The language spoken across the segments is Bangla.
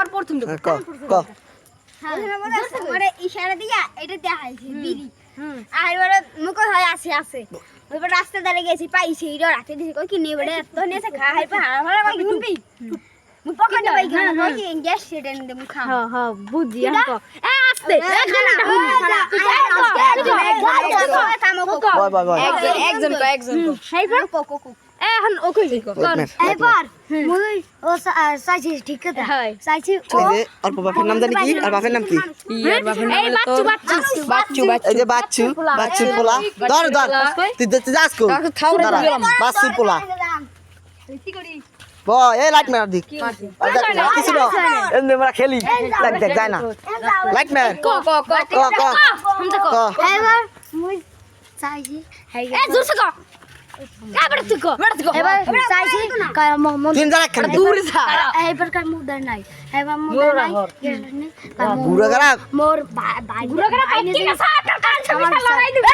আর প্রথম ক মানে ইশারা দিয়া এটা দেখাইছে বিড়ি আর ওরা মুখ হয় আছে ওইবার রাস্তা ধারে গেছি পাইছি এটা রাখতে দিছি কই কি নেবে রে তো নেছে খাই পা হারা ভাই গুনবি মু পকেটে ভাই খানা কই গ্যাস সেটা নিতে মু খাও হ্যাঁ বুঝি আনক এ আস্তে একজন সেইবার এখন ও কই কোন এইবার মুই ও সাইছি ঠিক আছে সাইছি ও আর বাপের নাম জানি কি আর বাপের নাম কি ইয়ার বাপের নাম বাচ্চু এই যে বাচ্চু পোলা ধর তুই যাস কো বাচ্চু পোলা ব এই লাইট মার দিক কিছু না এমনি আমরা খেলি লাইট দেখ যায় না লাইট মার ক এইবার মুই সাইছি এ জোরসে ক এবার তুই ক এবার চাইছি তিন জায়গা খেলা দূরে যা এবার কার মুদার নাই এবার মুদার নাই বুড়ো গরা মোর ভাই গুড়া করে ঠিক আছে আপনার কান ছবি লাগাই দিবি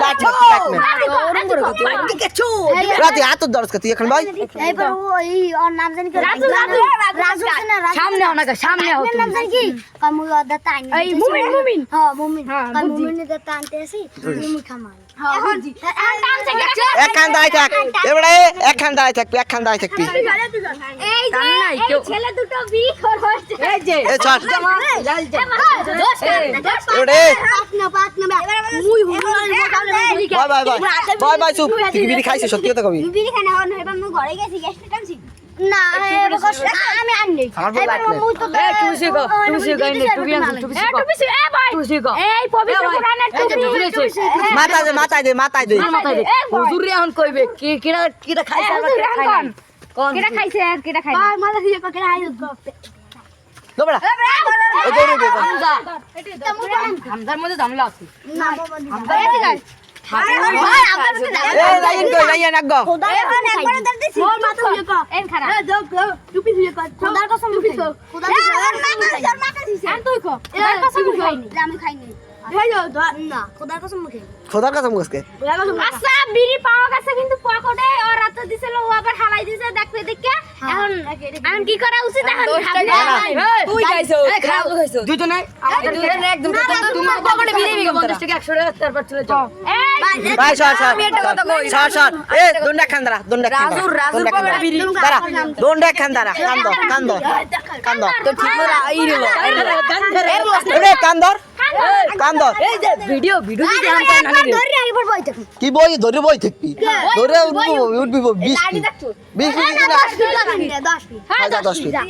লাইট মার রাতে হাত ধরছ তুই এখন ভাই এবার ওই ওর নাম জানি রাজু না সামনে হও না সামনে হও নাম জানি কি কামু ওদা তাই এই মুমিন হ্যাঁ মুমিন কামু মুমিন দা টানতে আসি মুমি খামাই এখন টান থেকে এক খান দাঁড়াই থাক এবারে এক খান দাঁড়াই থাকবি এই যে ছেলে দুটো বি করছে এই যে এ চল লাল যা এবারে পাত না মুই বাই চুপ তুই বিড়ি খাইছিস সত্যি কথা কবি বিড়ি খানা হন এবার মুই ঘরে গেছি গ্যাসটা টানছি না আমি আননি আমার বল লাইট মুই তো এ টুসি গো গাইনে টুবি আন টুবি এ টুবি এ ভাই টুসি গো এই পবিত্র কোরআনের টুবি মাথায় দে হুজুর এখন কইবে কিটা খাইছে আর কিটা খাই না কোন কিটা খাইছে আর কিটা খাই না আর মাথা দিয়ে পাকে আইও দবড়া এই দৌড়ে দে হামজা হামজার মধ্যে ঝামেলা আছে না বাবা এই লাইন গো খোদার কসম একবার দিছি মোর মাথা দিয়ে কো এন খারাপ এ যাও টুপি দিয়ে কো খোদার কসম খোদার মাথা দিছি আন তুই কো খোদার কসম খাইনি আমি খাইনি না খোদার কসম মুখে খোদার কথা মুখকে আচ্ছা বিড়ি পাওয়া গেছে কিন্তু পকেটে ওর রাত দিছিল ও আবার হালাই দিছে দেখতে দেখে এখন কি করা উচিত এখন তুই খাইছো খাও খাইছো দুইজনে দুইজনে একদম তোমার পকেটে বিড়ি 50 টাকা 100 টাকা তারপর চলে যাও ভাই সর এ দন্ডা খান রাজুর পকেটে বিড়ি দাঁড়া দন্ডা খান কান্দো তো ঠিক করে আইলো এ কান্দর এই যে ভিডিও দিতে আম পাই না ধরে আগে পড় বইতে কি বই ধরে বই থাকবি ধরে উঠবি 20 লাড়ি দেখছো 20 10 ফিট লাগানি 10 ফিট হ্যাঁ 10 ফিট